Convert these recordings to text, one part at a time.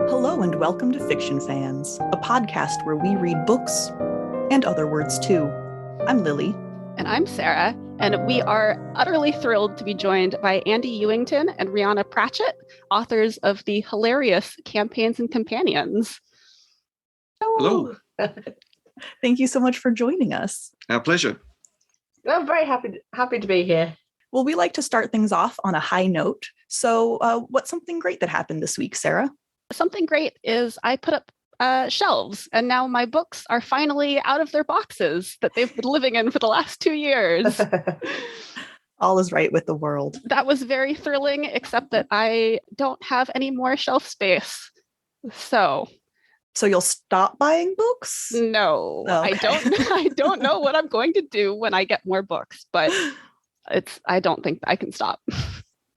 Hello and welcome to Fiction Fans, a podcast where we read books and other words too. I'm Lily. And I'm Sarah, and we are utterly thrilled to be joined by Andi Ewington and Rhianna Pratchett, authors of the hilarious Campaigns and Companions. Hello. Thank you so much for joining us. Our pleasure. I'm very happy to be here. Well, we like to start things off on a high note. So what's something great that happened this week, Sarah? Something great is I put up shelves, and now my books are finally out of their boxes that they've been living in for the last 2 years. All is right with the world. That was very thrilling, except that I don't have any more shelf space. So you'll stop buying books? No, Oh, okay. I don't know what I'm going to do when I get more books, but I don't think I can stop.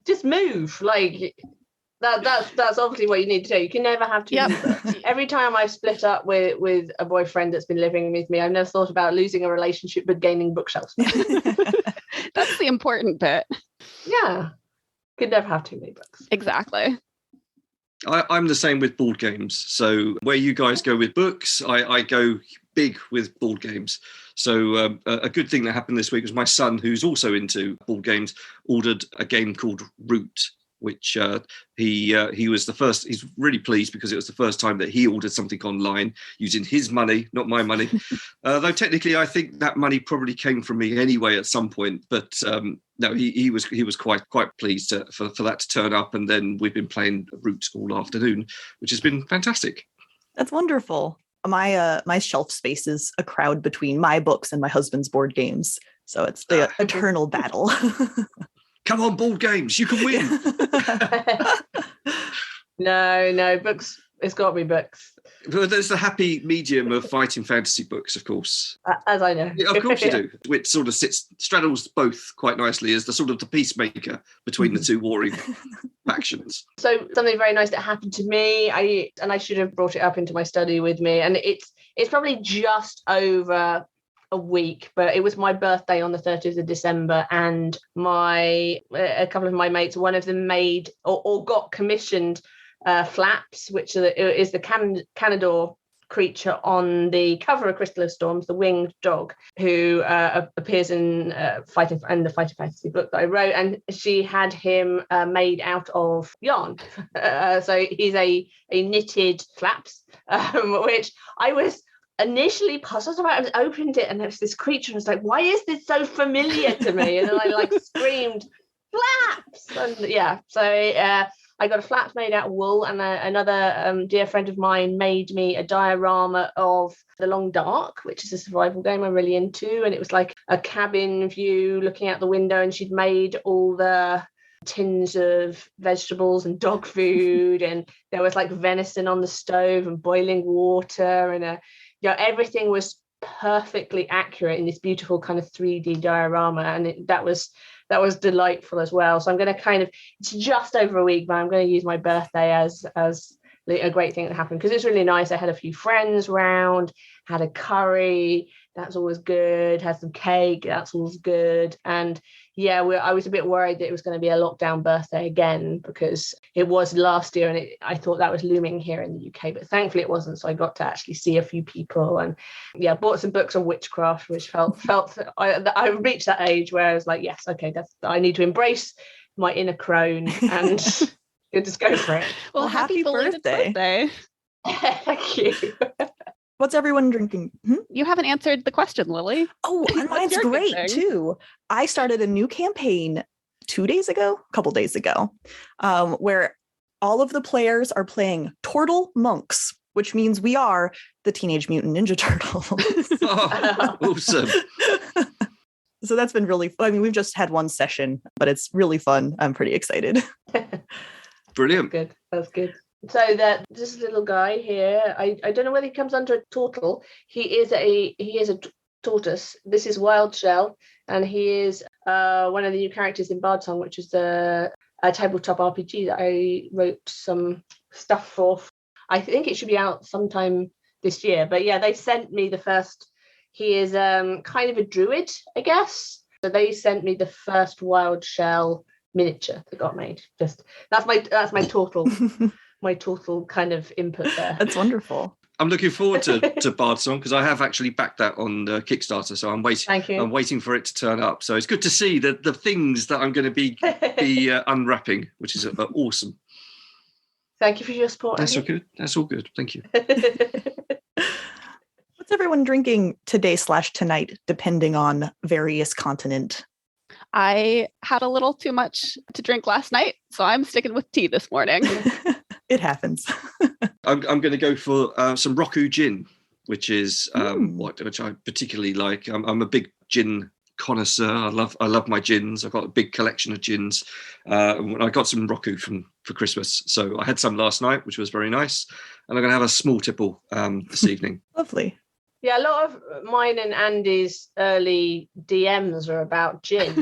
Just move. Like that's obviously what you need to do. You can never have too many books. Every time I've split up with a boyfriend that's been living with me, I've never thought about losing a relationship but gaining bookshelves. That's the important bit. Yeah. Could never have too many books. Exactly. I'm the same with board games. So where you guys go with books, I go big with board games. So a good thing that happened this week was my son, who's also into board games, ordered a game called Root, which he was the first. He's really pleased because it was the first time that he ordered something online using his money, not my money. Though technically, I think that money probably came from me anyway at some point. But no, he was quite pleased for that to turn up, and then we've been playing Root all afternoon, which has been fantastic. That's wonderful. My shelf space is a crowd between my books and my husband's board games. So it's the eternal battle. Come on, board games, you can win. No, books. It's got to be books. But there's the happy medium of fighting fantasy books, of course. As I know. Yeah, of course you do. Which sort of straddles both quite nicely as the peacemaker between the two warring factions. So something very nice that happened to me, I should have brought it up into my study with me, and it's probably just over a week, but it was my birthday on the 30th of December, and a couple of my mates, one of them made or got commissioned Flaps, which is the Canador creature on the cover of Crystal of Storms, the winged dog, who appears in the Fighting Fantasy book that I wrote, and she had him made out of yarn. So he's a knitted Flaps, which I was initially puzzled about. I opened it and there was this creature, and I was like, why is this so familiar to me? And then I screamed, Flaps! And yeah, so I got a Flaps made out of wool, and another dear friend of mine made me a diorama of The Long Dark, which is a survival game I'm really into, and it was like a cabin view looking out the window, and she'd made all the tins of vegetables and dog food, and there was like venison on the stove and boiling water, and everything was perfectly accurate in this beautiful kind of 3D diorama, and that was delightful as well. So I'm going to it's just over a week, but I'm going to use my birthday as a great thing that happened, because it's really nice. I had a few friends round, had a curry, that's always good, had some cake, that's always good. And yeah, I was a bit worried that it was going to be a lockdown birthday again, because it was last year, and I thought that was looming here in the UK, but thankfully it wasn't. So I got to actually see a few people, and yeah, bought some books on witchcraft, which felt I reached that age where I was like, yes, okay, I need to embrace my inner crone and just go for it. Well, happy birthday. Thank you. What's everyone drinking? You haven't answered the question, Lily. Oh, and mine's great too. I started a new campaign a couple days ago, where all of the players are playing Turtle Monks, which means we are the Teenage Mutant Ninja Turtles. Oh, awesome. So that's been really fun. I mean, we've just had one session, but it's really fun. I'm pretty excited. Brilliant. That's good. So this little guy here, I don't know whether he comes under a turtle. He is a tortoise. This is Wild Shell, and he is one of the new characters in Bardsong, which is a tabletop RPG that I wrote some stuff for. I think it should be out sometime this year. But yeah, they sent me the first. He is kind of a druid, I guess. So they sent me the first Wild Shell miniature that got made. Just that's my turtle. my total kind of input there. That's wonderful. I'm looking forward to Bard Song because I have actually backed that on Kickstarter, so I'm waiting. Thank you. I'm waiting for it to turn up. So it's good to see the things that I'm going to be unwrapping, which is awesome. Thank you for your support. That's all good. That's all good. Thank you. What's everyone drinking today/tonight, depending on various continent? I had a little too much to drink last night, so I'm sticking with tea this morning. It happens. I'm going to go for some Roku gin, which is which I particularly like. I'm a big gin connoisseur. I love my gins. I've got a big collection of gins. I got some Roku for Christmas, so I had some last night, which was very nice. And I'm going to have a small tipple this evening. Lovely. Yeah, a lot of mine and Andy's early DMs are about gin.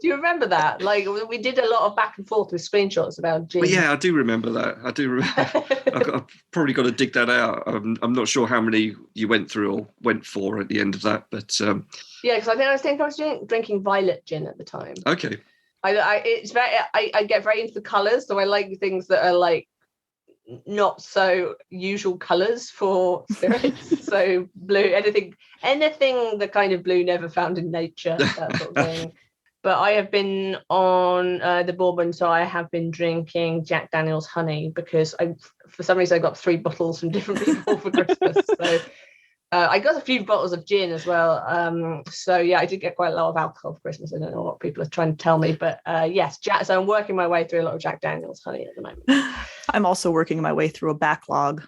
Do you remember that? Like, we did a lot of back and forth with screenshots about gin. Well, yeah, I do remember that. I've probably got to dig that out. I'm not sure how many you went through or went for at the end of that, but yeah, because I think I was drinking violet gin at the time. Okay. I get very into the colours, so I like things that are like not so usual colours for spirits. So blue, anything the kind of blue never found in nature, that sort of thing. But I have been on the bourbon, so I have been drinking Jack Daniel's honey because for some reason I got 3 bottles from different people for Christmas. So I got a few bottles of gin as well. So yeah, I did get quite a lot of alcohol for Christmas. I don't know what people are trying to tell me, but yes, so I'm working my way through a lot of Jack Daniel's honey at the moment. I'm also working my way through a backlog.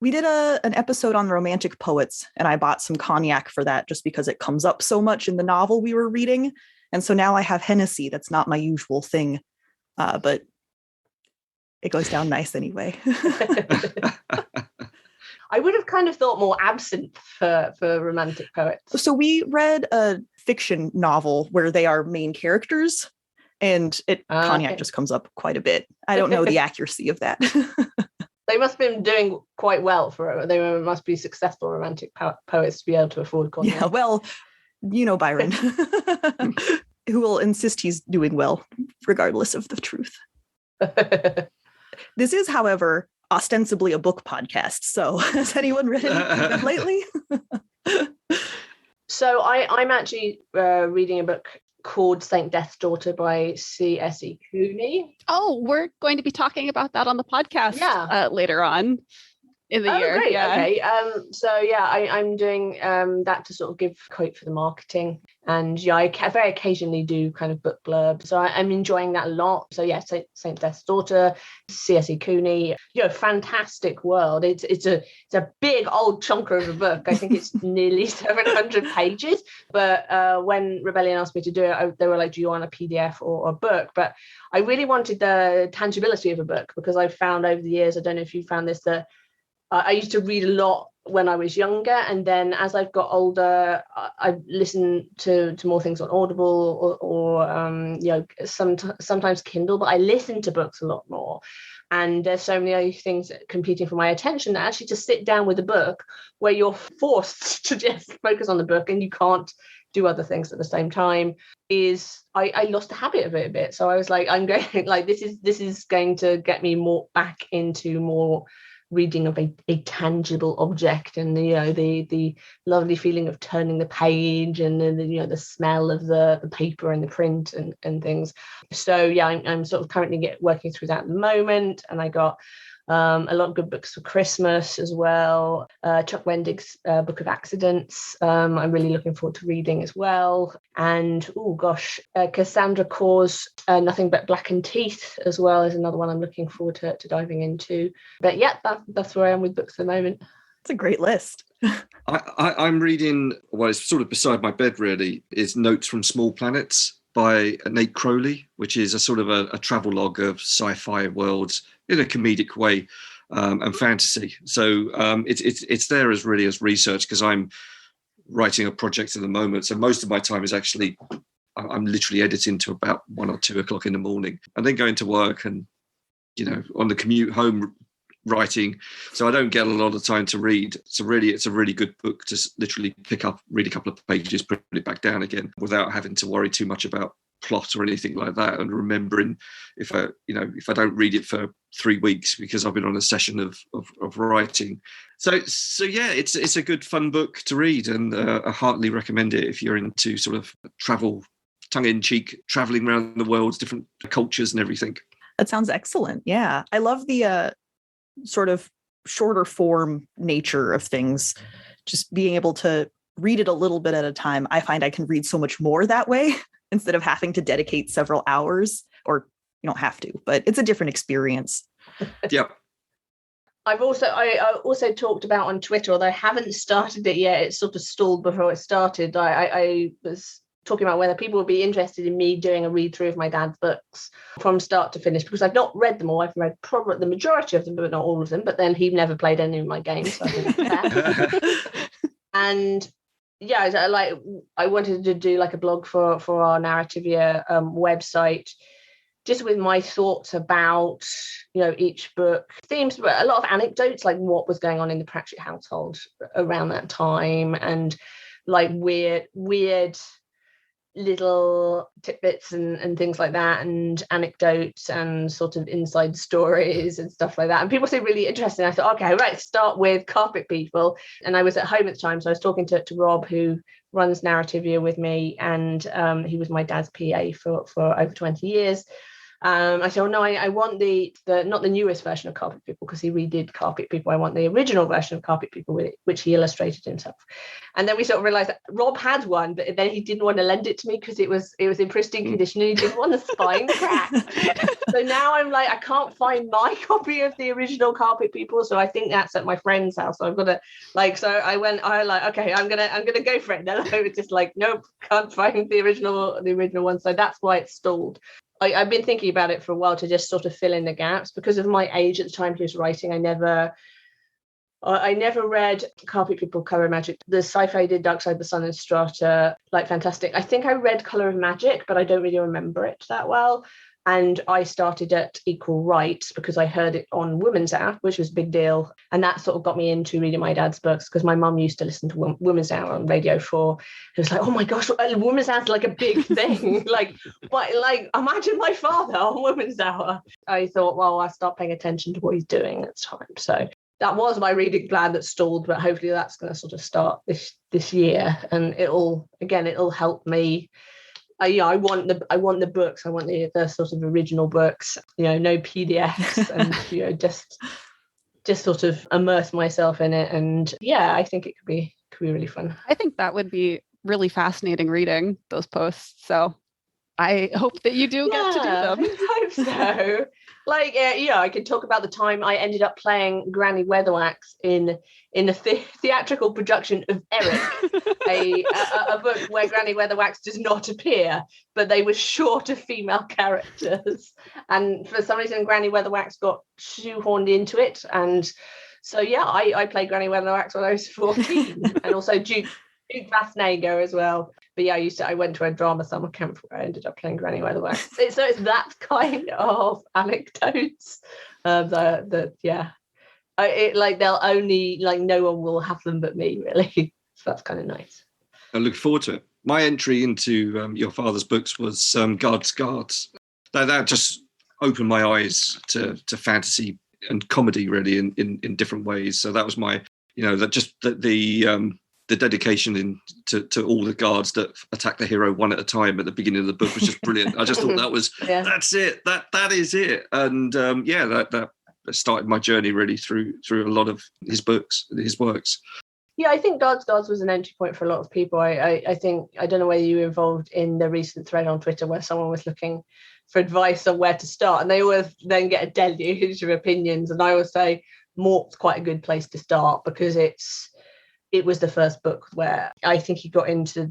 We did an episode on romantic poets, and I bought some cognac for that just because it comes up so much in the novel we were reading. And so now I have Hennessy. That's not my usual thing, but it goes down nice anyway. I would have kind of thought more absinthe for romantic poets. So we read a fiction novel where they are main characters, and cognac just comes up quite a bit. I don't know the accuracy of that. They must have been doing quite well they must be successful romantic poets to be able to afford cognac. Yeah, well, Byron, who will insist he's doing well, regardless of the truth. This is, however, ostensibly a book podcast. So has anyone read anything lately? So I'm actually reading a book called Saint Death's Daughter by C.S.E. Cooney. Oh, we're going to be talking about that on the podcast later on in the year. Great. Yeah. Okay. So yeah, I'm doing that to sort of give quote for the marketing, and yeah, I very occasionally do kind of book blurb. So I'm enjoying that a lot. So yeah, Saint Death's Daughter, C.S.E. Cooney. Fantastic world. It's a big old chunker of a book. I think it's nearly 700 pages. But when Rebellion asked me to do it, they were like, "Do you want a PDF or a book?" But I really wanted the tangibility of a book because I've found over the years, I don't know if you found this, that I used to read a lot when I was younger, and then as I've got older, I've listened to more things on Audible or sometimes Kindle, but I listen to books a lot more. And there's so many other things competing for my attention that actually to sit down with a book where you're forced to just focus on the book and you can't do other things at the same time I lost the habit of it a bit. So I was like, I'm going like this is going to get me more back into more reading of a tangible object, and the lovely feeling of turning the page, and the smell of the paper and the print and things. So yeah, I'm sort of currently working through that at the moment, and I got a lot of good books for Christmas as well. Chuck Wendig's Book of Accidents, I'm really looking forward to reading as well. And Cassandra Core's Nothing But Blackened Teeth as well is another one I'm looking forward to diving into. But yeah, that's where I am with books at the moment. It's a great list. I'm reading, well, it's sort of beside my bed really, is Notes from Small Planets by Nate Crowley, which is a sort of a travelogue of sci-fi worlds in a comedic way, and fantasy. So it's there as research, because I'm writing a project at the moment. So most of my time is actually, I'm literally editing to about 1 or 2 o'clock in the morning, and then going to work, and on the commute home, writing, so I don't get a lot of time to read. So really, it's a really good book to literally pick up, read a couple of pages, put it back down again without having to worry too much about plot or anything like that, and remembering if I don't read it for 3 weeks because I've been on a session of writing. So yeah, it's a good fun book to read, and I heartily recommend it if you're into sort of travel, tongue-in-cheek, traveling around the world, different cultures and everything. That sounds excellent. Yeah, I love the sort of shorter form nature of things. Just being able to read it a little bit at a time. I find I can read so much more that way instead of having to dedicate several hours, or you don't have to, but it's a different experience. Yeah. I also talked about on Twitter, although I haven't started it yet, it's sort of stalled before it started. I was talking about whether people would be interested in me doing a read through of my dad's books from start to finish, because I've not read them all. I've read probably the majority of them, but not all of them. But then he never played any of my games, so I think that's fair. And yeah, I wanted to do like a blog for our Narrativia website, just with my thoughts about, each book, themes, but a lot of anecdotes, like what was going on in the Pratchett household around that time, and like weird little tidbits and things like that, and anecdotes and sort of inside stories and stuff like that. And people seem really interesting. I thought, okay, right, start with carpet people. And I was at home at the time, so I was talking to Rob, who runs Narrativia with me, and he was my dad's PA for over 20 years. I said, no, I want the not the newest version of Carpet People, because he redid Carpet People. I want the original version of Carpet People, which he illustrated himself. And then we sort of realized that Rob had one, but then he didn't want to lend it to me because it was in pristine condition, and he didn't want the spine cracked. So now I'm like, I can't find my copy of the original Carpet People, so I think that's at my friend's house. So I've got to so I okay, I'm gonna go for it. And then I was just like, nope, can't find the original one. So that's why it's stalled. I've been thinking about it for a while to just sort of fill in the gaps, because of my age at the time he was writing. I never read Carpet People, Colour of Magic. The sci-fi did Dark Side of the Sun and Strata, like fantastic. I think I read Colour of Magic, but I don't really remember it that well. And I started at Equal Rights because I heard it on Women's Hour, which was a big deal. And that sort of got me into reading my dad's books, because my mum used to listen to Women's Hour on Radio 4. It was like, oh my gosh, Women's Hour's like a big thing. Imagine my father on Women's Hour. I thought, well, I'll start paying attention to what he's doing at the time. So that was my reading plan that stalled, but hopefully that's going to sort of start this year. And it'll help me. I want the books. I want the sort of original books, no PDFs, and just sort of immerse myself in it. And yeah, I think it could be really fun. I think that would be really fascinating reading those posts. So I hope that you do get to do them. I hope so. I could talk about the time I ended up playing Granny Weatherwax in a theatrical production of Eric, a book where Granny Weatherwax does not appear, but they were short of female characters. And for some reason, Granny Weatherwax got shoehorned into it. And so, yeah, I played Granny Weatherwax when I was 14, and also Duke Vasnager as well. But yeah, I went to a drama summer camp where I ended up playing Granny Weatherwax. So it's that kind of anecdotes. They'll only, no one will have them but me, really. So that's kind of nice. I look forward to it. My entry into your father's books was Guards. That just opened my eyes to fantasy and comedy, really, in different ways. So that was my, the dedication to all the guards that attack the hero one at a time at the beginning of the book was just brilliant. I just thought that was that's it. That is it. And that started my journey really through a lot of his works. Yeah, I think Guards was an entry point for a lot of people. I think, I don't know whether you were involved in the recent thread on Twitter where someone was looking for advice on where to start, and they always then get a deluge of opinions. And I always say Mort's quite a good place to start, because it was the first book where I think he got into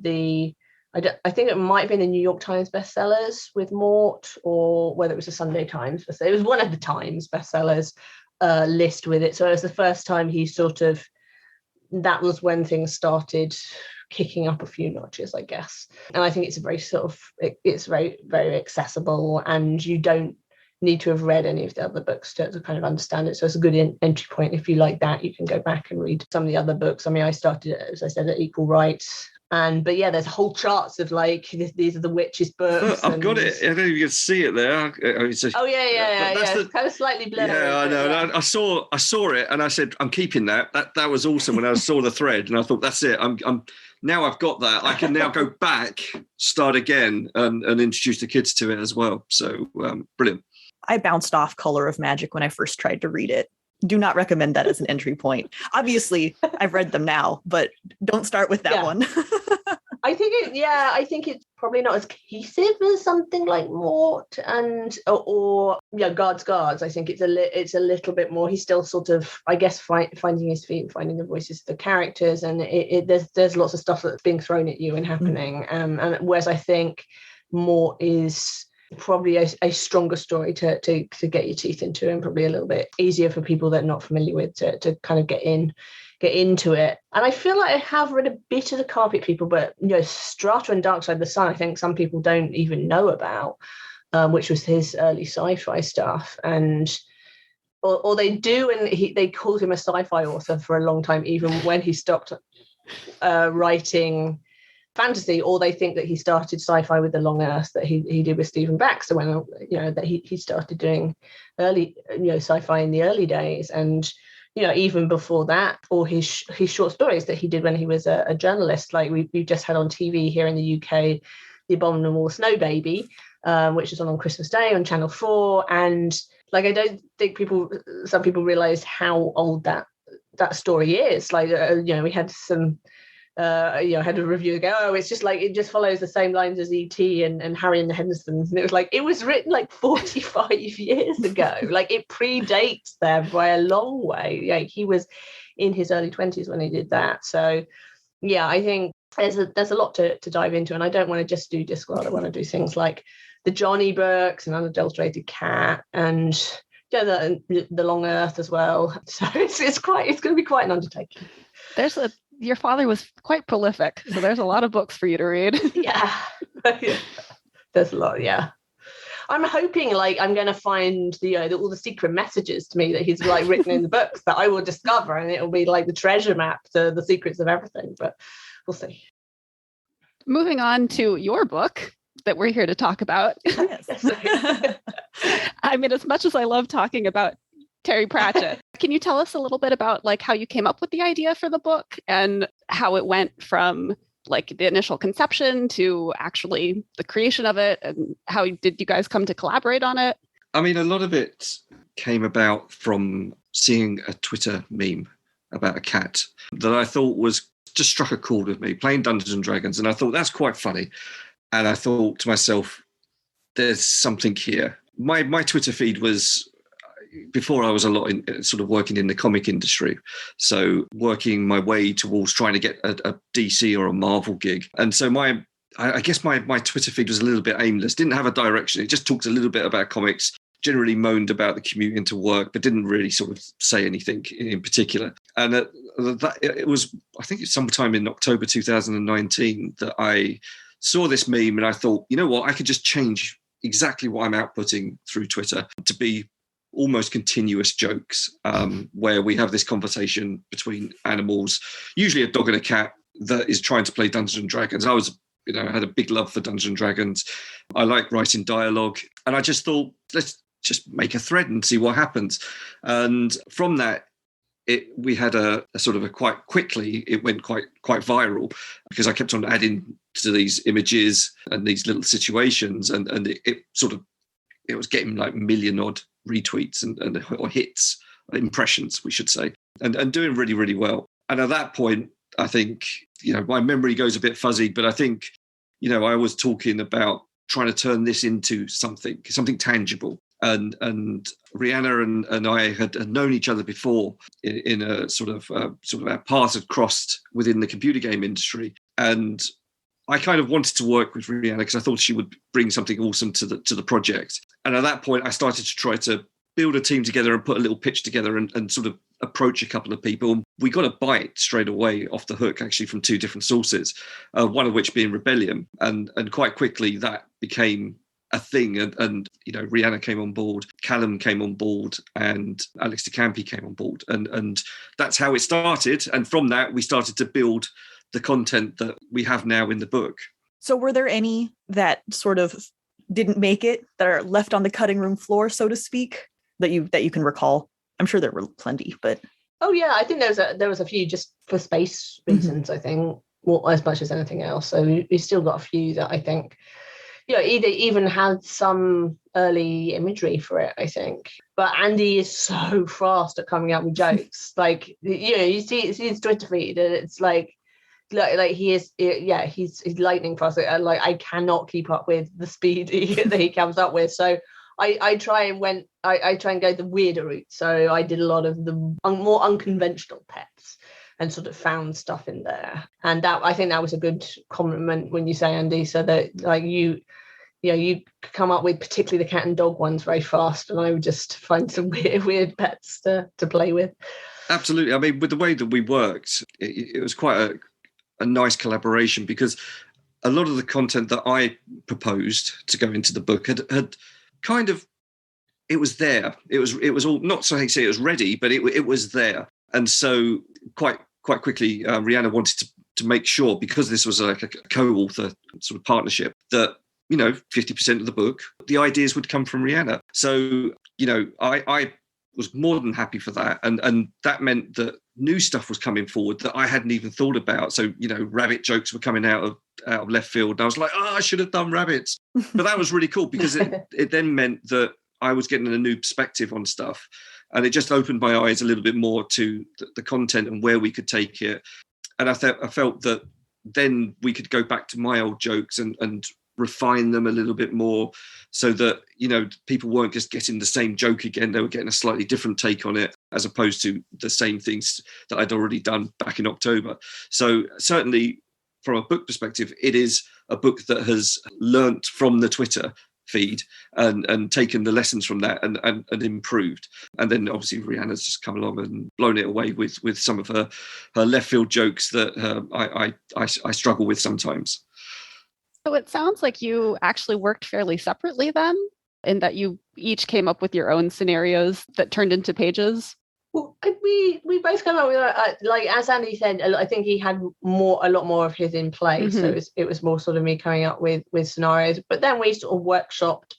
I think it might have been the New York Times bestsellers with Mort, or whether it was the Sunday Times bestseller. It was one of the Times bestsellers list with it. So it was the first time he that was when things started kicking up a few notches, I guess. And I think it's a very it's very, very accessible, and you don't need to have read any of the other books to kind of understand it. So it's a good entry point. If you like that, you can go back and read some of the other books. I mean, I started, as I said, at Equal Rights. But yeah, there's whole charts of like, these are the witches' books. I've got it. I don't know if you can see it there. It's kind of slightly blurry. Yeah, I know. Yeah. I saw it, and I said, I'm keeping that. That was awesome when I saw the thread, and I thought, that's it. I'm now I've got that. I can now go back, start again, and introduce the kids to it as well. So brilliant. I bounced off Color of Magic when I first tried to read it. Do not recommend that as an entry point. Obviously, I've read them now, but don't start with that one. I think it's probably not as cohesive as something like Mort or Guards. I think it's a little bit more. He's still sort of, I guess, finding his feet and finding the voices of the characters, and there's lots of stuff that's being thrown at you and happening. And whereas I think Mort is probably a stronger story to get your teeth into, and probably a little bit easier for people that are not familiar with to kind of get into it. And I feel like I have read a bit of the Carpet People, but Strata and Dark Side of the Sun, I think some people don't even know about, which was his early sci-fi stuff, and or they do, and they called him a sci-fi author for a long time, even when he stopped writing fantasy, or they think that he started sci-fi with The Long Earth that he did with Stephen Baxter when that he started doing early sci-fi in the early days, and even before that, or his short stories that he did when he was a journalist. Like we just had on TV here in the UK, The Abominable Snow Baby, which was on Christmas Day on Channel 4, and like I don't think some people realize how old that story is. Like we had some. Had a review go, it's just like it just follows the same lines as E.T. and Harry and the Hendersons, and it was like it was written like 45 years ago. Like it predates them by a long way. Like he was in his early 20s when he did that. So yeah, I think there's a lot to dive into, and I don't want to just do Discworld. I want to do things like the Johnny books and Unadulterated Cat and the Long Earth as well. So it's going to be quite an undertaking. Your father was quite prolific, so there's a lot of books for you to read. Yeah. There's a lot, yeah. I'm hoping like I'm going to find all the secret messages to me that he's like written in the books that I will discover, and it'll be like the treasure map to the secrets of everything, but we'll see. Moving on to your book that we're here to talk about. Yes. I mean, as much as I love talking about Terry Pratchett, can you tell us a little bit about like how you came up with the idea for the book and how it went from like the initial conception to actually the creation of it, and how did you guys come to collaborate on it? I mean, a lot of it came about from seeing a Twitter meme about a cat that I thought just struck a chord with me, playing Dungeons and Dragons, and I thought that's quite funny. And I thought to myself, there's something here. My Twitter feed was, before I was a lot in sort of working in the comic industry, so working my way towards trying to get a DC or a Marvel gig. And so I guess my Twitter feed was a little bit aimless, didn't have a direction. It just talked a little bit about comics, generally moaned about the commute into work, but didn't really sort of say anything in particular. And it was, I think it's sometime in October 2019 that I saw this meme, and I thought, you know what, I could just change exactly what I'm outputting through Twitter to be almost continuous jokes, where we have this conversation between animals, usually a dog and a cat that is trying to play Dungeons and Dragons. I had a big love for Dungeons and Dragons. I like writing dialogue, and I just thought, let's just make a thread and see what happens. And from that, we had a sort of quite quickly, it went quite viral, because I kept on adding to these images and these little situations, and it was getting like million odd retweets or hits, impressions, we should say, and doing really, really well. And at that point, I think, my memory goes a bit fuzzy, but I think, I was talking about trying to turn this into something tangible. And Rhianna and I had known each other before in a sort of our paths had crossed within the computer game industry. And I kind of wanted to work with Rhianna because I thought she would bring something awesome to the project. And at that point, I started to try to build a team together and put a little pitch together and sort of approach a couple of people. We got a bite straight away off the hook, actually, from two different sources, one of which being Rebellion. And quite quickly, that became a thing. And Rhianna came on board, Callum came on board, and Alex DeCampi came on board. And that's how it started. And from that, we started to build the content that we have now in the book. So were there any that sort of didn't make it, that are left on the cutting room floor, so to speak, that you can recall? I'm sure there were plenty, but... Oh yeah, I think there was a few just for space reasons, I think, more, as much as anything else. So we still got a few that I think, even had some early imagery for it, I think. But Andi is so fast at coming up with jokes. Like, you see his Twitter feed, and it's like he is, he's lightning fast. Like I cannot keep up with the speed that he comes up with. So I try and go the weirder route. So I did a lot of the more unconventional pets and sort of found stuff in there. And that, I think that was a good compliment when you say, Andi, so that like you come up with particularly the cat and dog ones very fast, and I would just find some weird pets to play with. Absolutely. I mean, with the way that we worked, it was quite a nice collaboration, because a lot of the content that I proposed to go into the book had kind of, it was there. It was all, not so I say it was ready, but it was there. And so quite quickly, Rhianna wanted to make sure, because this was like a co-author sort of partnership, that 50% of the book, the ideas would come from Rhianna. So I was more than happy for that, and that meant that new stuff was coming forward that I hadn't even thought about. So rabbit jokes were coming out of left field, and I was like, I should have done rabbits. But that was really cool, because it then meant that I was getting a new perspective on stuff, and it just opened my eyes a little bit more to the content and where we could take it. And I felt that then we could go back to my old jokes and refine them a little bit more, so that people weren't just getting the same joke again, they were getting a slightly different take on it, as opposed to the same things that I'd already done back in October. So certainly from a book perspective, it is a book that has learnt from the Twitter feed and taken the lessons from that and improved. And then obviously Rhianna's just come along and blown it away with some of her left field jokes that I struggle with sometimes. So it sounds like you actually worked fairly separately then, in that you each came up with your own scenarios that turned into pages. Well, we both came up with, like as Andi said, I think he had a lot more of his in place. So it was more sort of me coming up with scenarios. But then we sort of workshopped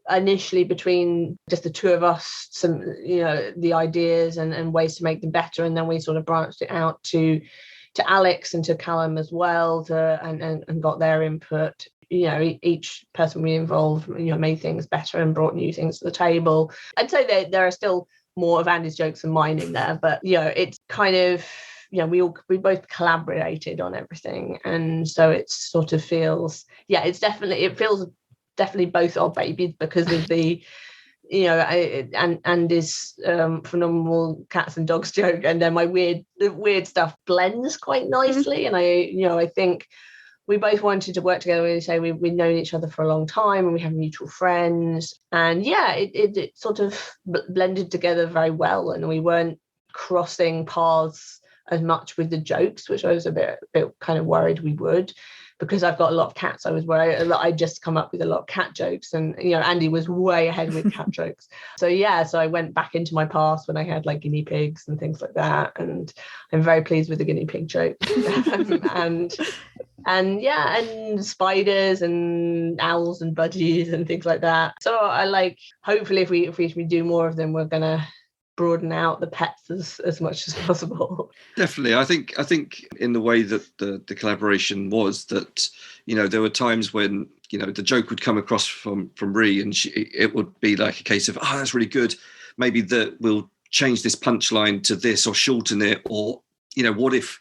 initially between just the two of us, some the ideas and ways to make them better, and then we sort of branched it out to Alex and to Callum as well, and got their input. Each person we involved made things better and brought new things to the table. I'd say there are still more of Andi's jokes than mine in there, but it's kind of we both collaborated on everything, and so it sort of feels it feels definitely both our babies, because of the and his phenomenal cats and dogs joke, and then my weird stuff blends quite nicely. And I think we both wanted to work together. We say we've known each other for a long time, and we have mutual friends, and it sort of blended together very well, and we weren't crossing paths as much with the jokes, which I was a bit kind of worried we would, because I've got a lot of cats. I was worried I'd just come up with a lot of cat jokes, and Andi was way ahead with cat jokes. So I went back into my past when I had like guinea pigs and things like that, and I'm very pleased with the guinea pig jokes. and spiders and owls and budgies and things like that. So I like, hopefully if we do more of them, we're gonna broaden out the pets as much as possible. Definitely. I think in the way that the collaboration was, that there were times when the joke would come across from Rhi, and it would be like a case of, that's really good, maybe that we'll change this punchline to this or shorten it, or what if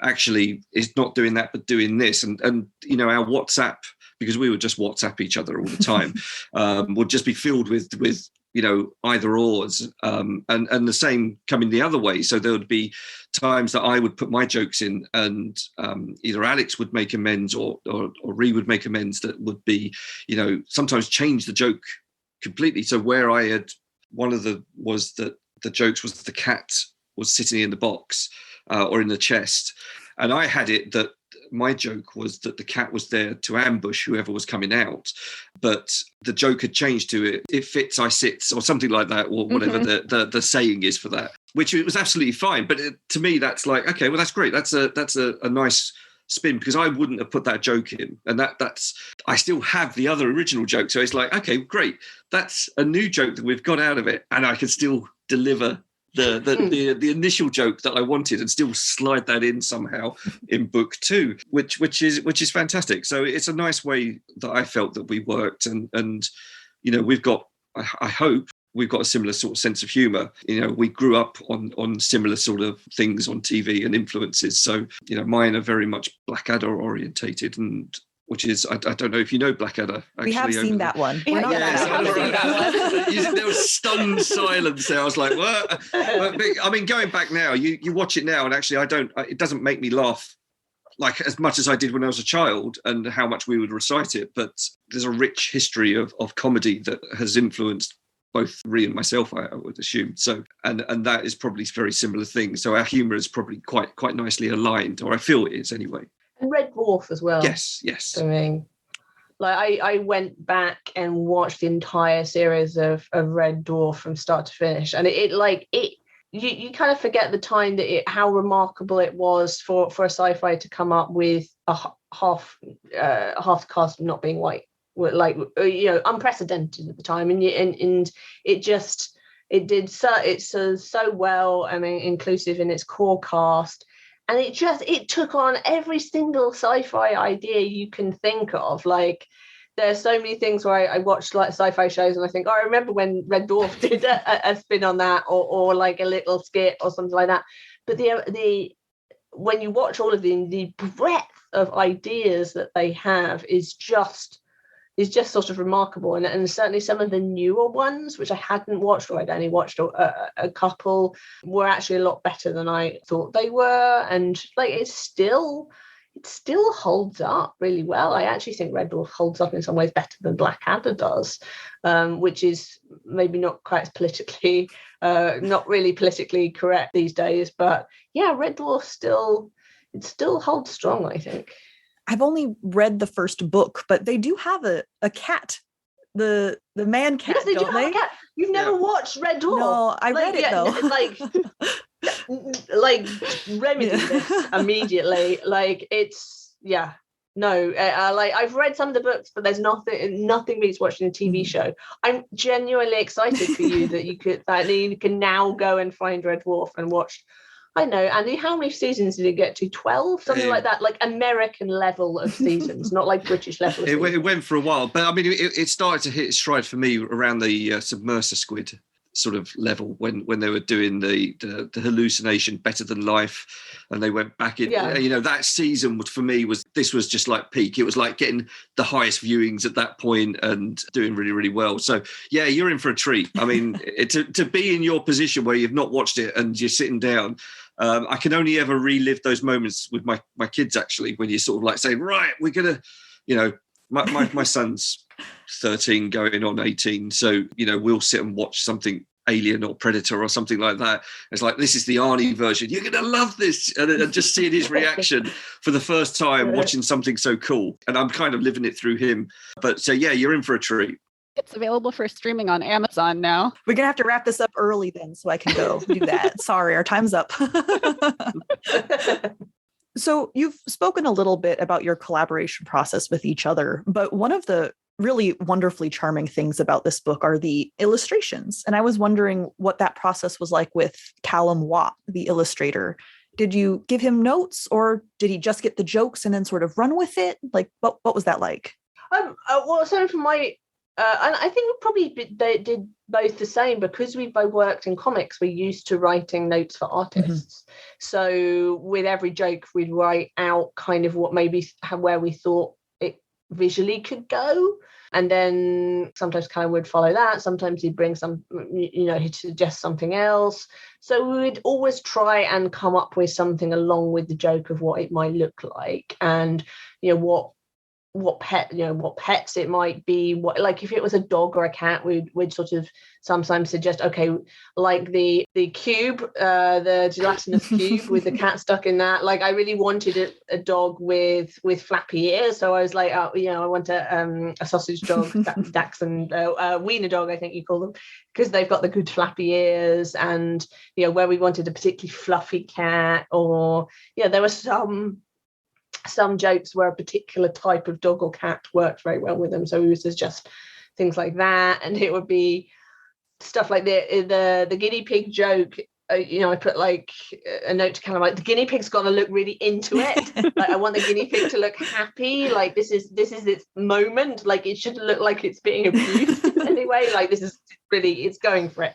actually it's not doing that but doing this, and our WhatsApp, because we would just WhatsApp each other all the time, would just be filled with either ors, and the same coming the other way. So there would be times that I would put my jokes in, and either Alex would make amends or Rhi would make amends that would be sometimes change the joke completely. So where I had was that the jokes was the cat was sitting in the box or in the chest, and I had it that my joke was that the cat was there to ambush whoever was coming out, but the joke had changed to it fits, I sits, or something like that, or whatever the saying is for that, which it was absolutely fine. But to me, that's like, okay, well, that's great. That's a nice spin, because I wouldn't have put that joke in, and that's I still have the other original joke, so it's like, okay, great, that's a new joke that we've got out of it, and I can still deliver the initial joke that I wanted and still slide that in somehow in book 2, which is fantastic. So it's a nice way that I felt that we worked, and we've got, I hope we've got a similar sort of sense of humor. We grew up on similar sort of things on TV and influences. So, mine are very much Blackadder orientated, and which is, I don't know if you know Blackadder. Actually, we have seen that one. There was stunned silence there. I was like, what? But, I mean, going back now, you watch it now, and actually it doesn't make me laugh like as much as I did when I was a child, and how much we would recite it. But there's a rich history of comedy that has influenced both Rhi and myself, I would assume. So, and that is probably a very similar thing. So our humour is probably quite nicely aligned, or I feel it is anyway. And Red Dwarf as well. Yes. I mean, like I went back and watched the entire series of Red Dwarf from start to finish, and you kind of forget the time that how remarkable it was for a sci-fi to come up with a half the cast not being white, like unprecedented at the time, and it's so well. I mean, inclusive in its core cast. And it took on every single sci-fi idea you can think of. Like, there's so many things where I watch like sci-fi shows and I think, I remember when Red Dwarf did a spin on that, or like a little skit or something like that. But the when you watch all of the breadth of ideas that they have is just sort of remarkable, and certainly some of the newer ones, which I hadn't watched, or I'd only watched a couple, were actually a lot better than I thought they were, and like it still holds up really well. I actually think Red Dwarf holds up in some ways better than Blackadder does, which is maybe not quite as politically, not really politically correct these days, but yeah, Red Dwarf still holds strong, I think. I've only read the first book, but they do have a cat, the man cat, yes, they don't do have a cat. You've never watched Red Dwarf? No, I read it though. Like remedy this immediately. Like it's like I've read some of the books, but there's nothing beats watching a TV show. I'm genuinely excited for you that you can now go and find Red Dwarf and watch. I know, Andy, how many seasons did it get to? 12? Something like that, like American level of seasons, not like British level of seasons. It went for a while, but I mean, it started to hit its stride for me around the Submerser Squid sort of level, when they were doing the hallucination Better Than Life, and they went back in. Yeah. That season for me was just like peak. It was like getting the highest viewings at that point and doing really, really well. So yeah, you're in for a treat. I mean, to be in your position where you've not watched it and you're sitting down. I can only ever relive those moments with my kids, actually, when you're sort of like saying, right, we're gonna, my son's 13 going on 18, so we'll sit and watch something Alien or Predator or something like that. It's like, this is the Arnie version, you're gonna love this, and just seeing his reaction for the first time watching something so cool, and I'm kind of living it through him. But so yeah, you're in for a treat. It's available for streaming on Amazon now. We're going to have to wrap this up early then so I can go do that. Sorry, our time's up. So you've spoken a little bit about your collaboration process with each other, but one of the really wonderfully charming things about this book are the illustrations. And I was wondering what that process was like with Callum Watt, the illustrator. Did you give him notes, or did he just get the jokes and then sort of run with it? Like, what was that like? Well, so from my... and I think they did both the same, because we both worked in comics. We're used to writing notes for artists. Mm-hmm. So with every joke, we'd write out kind of where we thought it visually could go. And then sometimes Callum would follow that. Sometimes he'd bring he'd suggest something else. So we would always try and come up with something along with the joke of what it might look like, and what what pets it might be. What, like if it was a dog or a cat, we'd sort of sometimes suggest, okay, like the cube, the gelatinous cube with the cat stuck in that. Like I really wanted a dog with flappy ears, so I was like, oh, I want a sausage dog, Dachshund, wiener dog, I think you call them, because they've got the good flappy ears. And where we wanted a particularly fluffy cat, or there were some jokes where a particular type of dog or cat worked very well with them, so we would suggest things like that. And it would be stuff like the guinea pig joke. I put like a note to kind of like, the guinea pig's got to look really into it. Like I want the guinea pig to look happy. Like this is its moment. Like it shouldn't look like it's being abused in any way. Like this is really, it's going for it.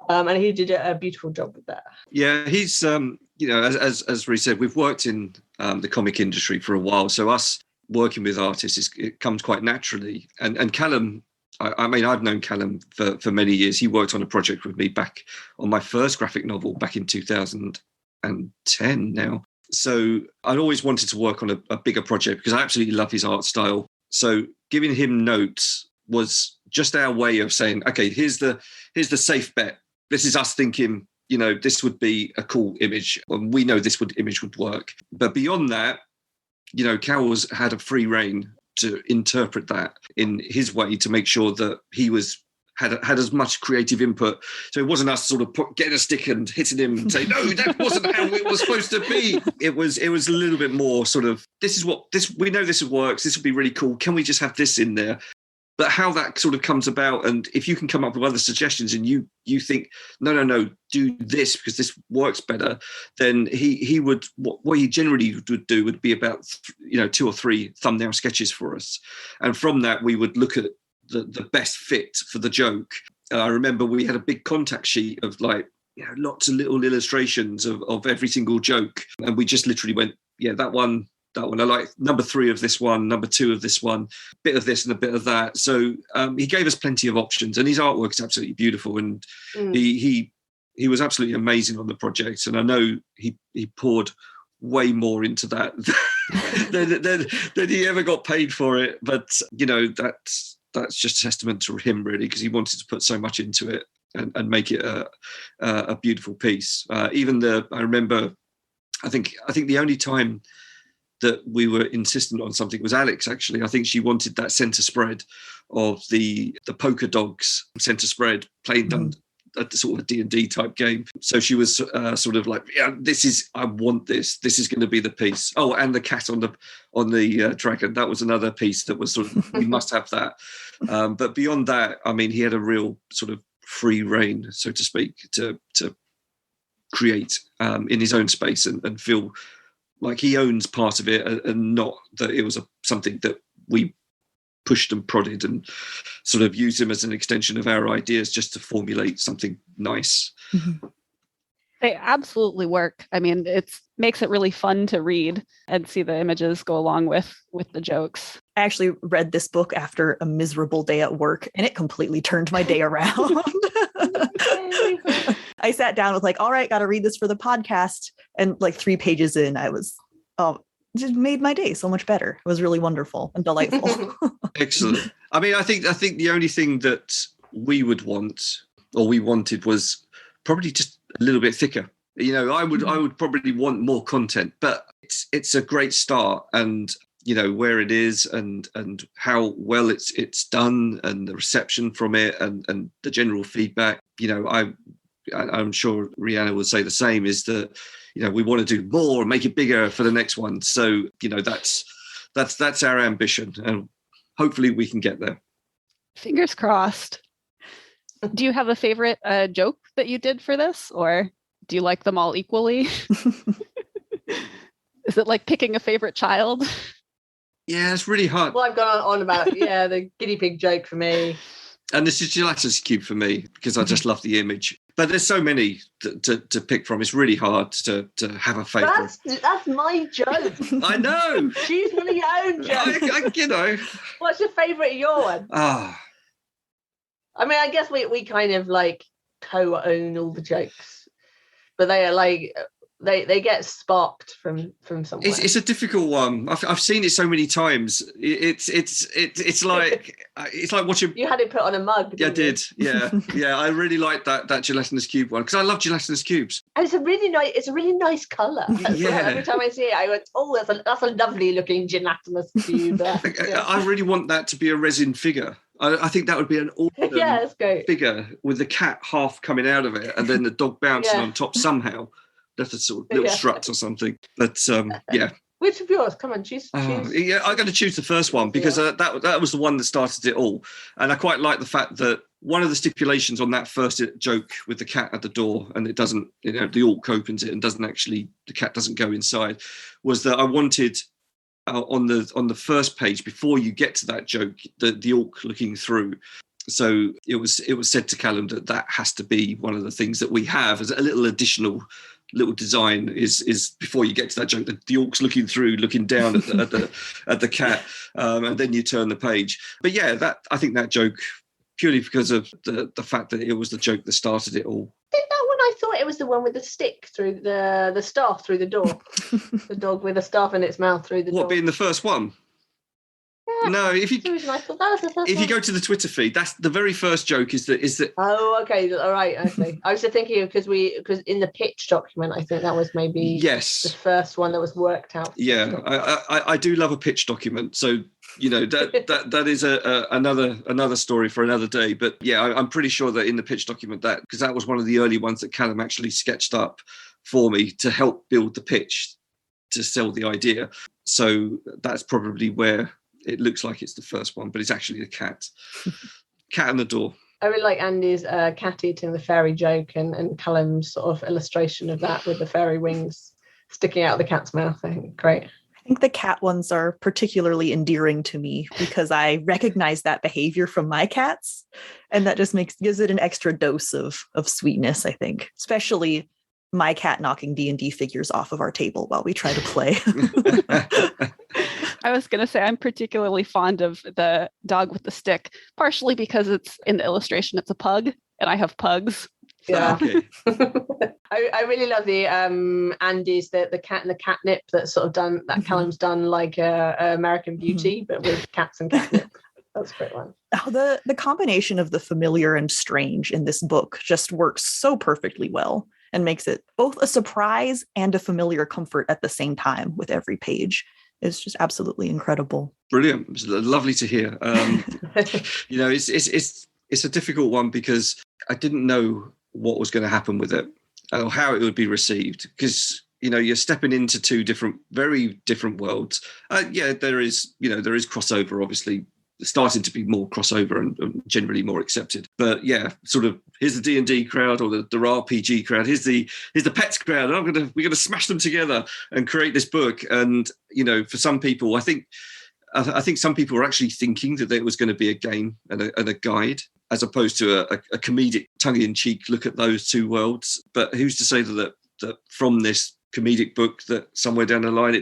And he did a beautiful job with that. Yeah, he's as Rhys said, we've worked in the comic industry for a while, so us working with artists it comes quite naturally. And Callum, I mean, I've known Callum for many years. He worked on a project with me back on my first graphic novel back in 2010 now. So I'd always wanted to work on a bigger project because I absolutely love his art style. So giving him notes was just our way of saying, okay, here's the safe bet. This is us thinking, this would be a cool image. And we know this image would work. But beyond that, Cal had a free rein to interpret that in his way to make sure that he had as much creative input. So it wasn't us sort of getting a stick and hitting him and saying, no, that wasn't how it was supposed to be. It was a little bit more sort of, we know this works. This would be really cool. Can we just have this in there? But how that sort of comes about, and if you can come up with other suggestions and you think, no, do this because this works better, then he would, what he generally would do would be about 2 or 3 thumbnail sketches for us. And from that, we would look at the best fit for the joke. I remember we had a big contact sheet of like, lots of little illustrations of every single joke. And we just literally went, that one. I like number 3 of this one, number 2 of this one, a bit of this and a bit of that. So he gave us plenty of options, and his artwork is absolutely beautiful. And he was absolutely amazing on the project. And I know he poured way more into that than he ever got paid for it. But that's just testament to him really, because he wanted to put so much into it and make it a beautiful piece. I remember, I think the only time that we were insistent on something was Alex, actually. I think she wanted that centre spread of the poker dogs centre spread playing a sort of a D&D type game. So she was sort of like, I want this. This is going to be the piece. Oh, and the cat on the dragon. That was another piece that was sort of, we must have that. But beyond that, I mean, he had a real sort of free rein, so to speak, to create in his own space and feel like he owns part of it, and not that it was something that we pushed and prodded and sort of used him as an extension of our ideas just to formulate something nice. Mm-hmm. They absolutely work. I mean, it makes it really fun to read and see the images go along with the jokes. I actually read this book after a miserable day at work, and it completely turned my day around. I sat down with like, all right, got to read this for the podcast. And like 3 pages in, I was, just made my day so much better. It was really wonderful and delightful. Excellent. I mean, I think the only thing that we would want, or we wanted, was probably just a little bit thicker. I would probably want more content, but it's a great start. And where it is and how well it's done, and the reception from it and the general feedback. I'm sure Rhianna would say the same, is that we want to do more and make it bigger for the next one. So that's our ambition, and hopefully we can get there. Fingers crossed. Do you have a favorite joke that you did for this, or do you like them all equally? Is it like picking a favorite child? Yeah, it's really hard. Well, I've gone on about the guinea pig joke for me. And this is gelatinous cube for me, because I just love the image. But there's so many to pick from. It's really hard to have a favourite. That's my joke. I know. Choose one of your own jokes. What's your favourite of your one? I mean, I guess we kind of like co-own all the jokes, but they are like they get sparked from somewhere. It's a difficult one. I've seen it so many times. It's like watching. You had it put on a mug. Yeah, I did. Yeah, yeah. I really like that gelatinous cube one because I love gelatinous cubes. And it's a really nice colour. Yeah. Every time I see it, I went, "Oh, that's a lovely looking gelatinous cube." I really want that to be a resin figure. I think that would be an awesome that's great. figure with the cat half coming out of it and then the dog bouncing on top somehow. That's a sort of little strut or something. But yeah. Which of yours? Come on, choose. Yeah, I'm going to choose the first one because that was the one that started it all. And I quite like the fact that one of the stipulations on that first joke with the cat at the door and it doesn't, the orc opens it and the cat doesn't go inside, was that I wanted on the first page before you get to that joke, the orc looking through. So it was said to Callum that has to be one of the things that we have as a little additional little design is before you get to that joke, the orc's looking through, looking down at the cat, and then you turn the page. But yeah, I think that joke, purely because of the fact that it was the joke that started it all. I think that one, I thought it was the one with the stick through the staff through the door. The dog with a staff in its mouth through the door. What, being the first one? Yeah, no, if you go to the Twitter feed, that's the very first joke. Is that? Oh, okay, all right. Okay, I was just thinking because in the pitch document, I think that was maybe the first one that was worked out. Yeah, I do love a pitch document. So that is another story for another day. But yeah, I'm pretty sure that in the pitch document because that was one of the early ones that Callum actually sketched up for me to help build the pitch to sell the idea. So that's probably where it looks like it's the first one, but it's actually the cat on the door. I really like Andy's cat eating the fairy joke and Callum's sort of illustration of that with the fairy wings sticking out of the cat's mouth. I think great. I think the cat ones are particularly endearing to me because I recognize that behavior from my cats, and that just gives it an extra dose of sweetness, I think, especially my cat knocking D&D figures off of our table while we try to play. I was going to say I'm particularly fond of the dog with the stick, partially because it's in the illustration, it's a pug, and I have pugs. Yeah. Okay. I really love the Andy's the cat and the catnip that's sort of done that Callum's done like American Beauty, but with cats and catnip. That's a great one. Oh, the combination of the familiar and strange in this book just works so perfectly well and makes it both a surprise and a familiar comfort at the same time with every page. It's just absolutely incredible. Brilliant. It's lovely to hear. It's a difficult one because I didn't know what was going to happen with it or how it would be received because you're stepping into two very different worlds. There is crossover, obviously starting to be more crossover and generally more accepted. But yeah, sort of here's the D&D crowd or the RPG crowd. Here's the pets crowd. And we're gonna smash them together and create this book. And for some people, I think some people were actually thinking that there was going to be a game and a guide, as opposed to a comedic tongue-in-cheek look at those two worlds. But who's to say that from this comedic book that somewhere down the line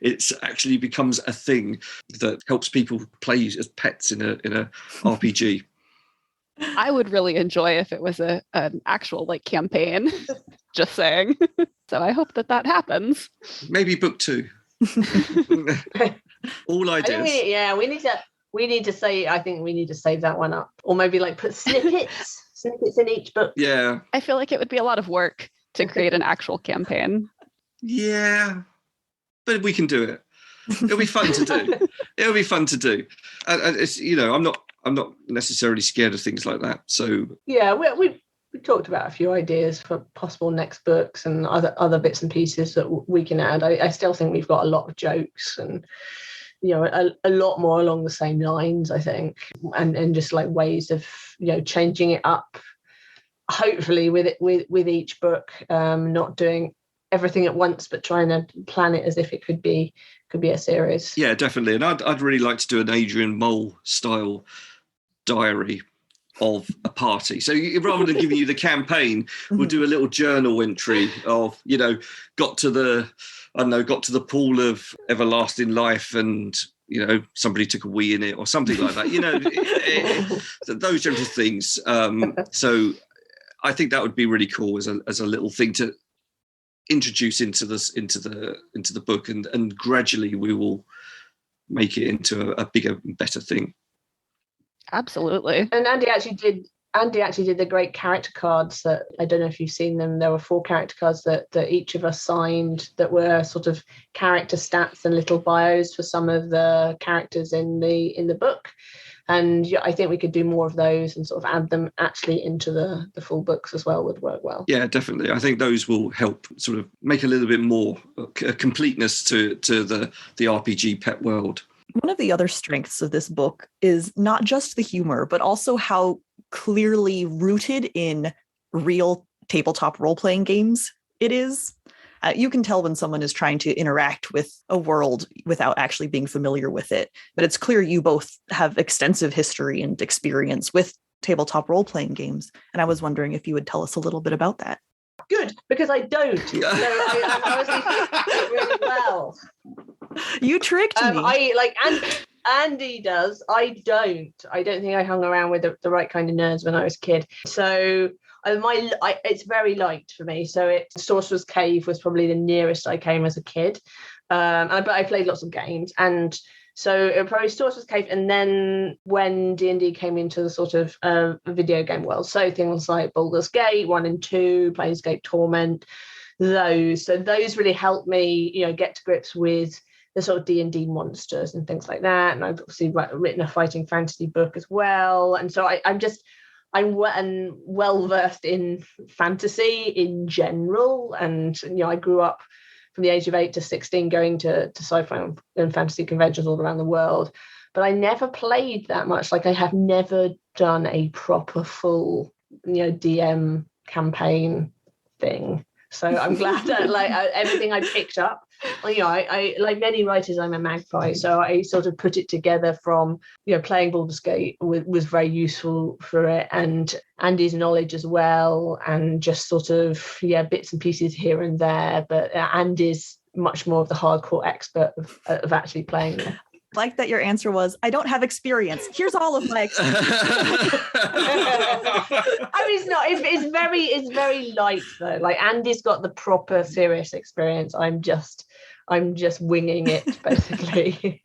it actually becomes a thing that helps people play as pets in a RPG. I would really enjoy if it was an actual campaign. Just saying. So I hope that happens. Maybe book 2. All ideas. We need to say. I think we need to save that one up, or maybe put snippets in each book. Yeah. I feel like it would be a lot of work to create an actual campaign. Yeah, but we can do it. It'll be fun to do. It'll be fun to do. It's I'm not necessarily scared of things like that. So yeah, we talked about a few ideas for possible next books and other bits and pieces that we can add. I still think we've got a lot of jokes and a lot more along the same lines, I think, and just ways of changing it up. Hopefully with each book, not doing everything at once, but trying to plan it as if it could be a series. Yeah, definitely. And I'd really like to do an Adrian Mole style diary of a party. So rather than giving you the campaign, we'll do a little journal entry of, got to the pool of everlasting life and, somebody took a wee in it or something like that, those sorts of things. So I think that would be really cool as a little thing to introduce into the book, and gradually we will make it into a bigger, better thing. Absolutely. And Andy actually did the great character cards that, I don't know if you've seen them. There were 4 character cards that each of us signed that were sort of character stats and little bios for some of the characters in the book. And yeah, I think we could do more of those and sort of add them actually into the full books as well, would work well. Yeah, definitely. I think those will help sort of make a little bit more completeness to the RPG pet world. One of the other strengths of this book is not just the humor, but also how clearly rooted in real tabletop role-playing games it is. You can tell when someone is trying to interact with a world without actually being familiar with it. But it's clear you both have extensive history and experience with tabletop role-playing games. And I was wondering if you would tell us a little bit about that. Good, because I don't. So I was thinking really well. You tricked me. Andy does. I don't think I hung around with the right kind of nerds when I was a kid. So it's very light for me. So Sorcerer's Cave was probably the nearest I came as a kid. But I played lots of games, and so it probably Sorcerer's Cave. And then when D&D came into the sort of video game world, so things like Baldur's Gate 1 and 2, Planescape Torment, those really helped me, get to grips with the sort of D&D monsters and things like that. And I've obviously written a fighting fantasy book as well. And so I'm well versed in fantasy in general. And, I grew up from the age of 8 to 16 going to sci-fi and fantasy conventions all around the world. But I never played that much. Like, I have never done a proper full, DM campaign thing. So I'm glad that everything I picked up, I like many writers, I'm a magpie. So I sort of put it together from, playing Baldur's Gate was very useful for it, and Andy's knowledge as well, and just sort of, bits and pieces here and there. But Andy's much more of the hardcore expert of actually playing it. Like that your answer was, I don't have experience. Here's all of my experience. I mean, it's not. It's very light though. Like, Andy's got the proper serious experience. I'm just winging it basically.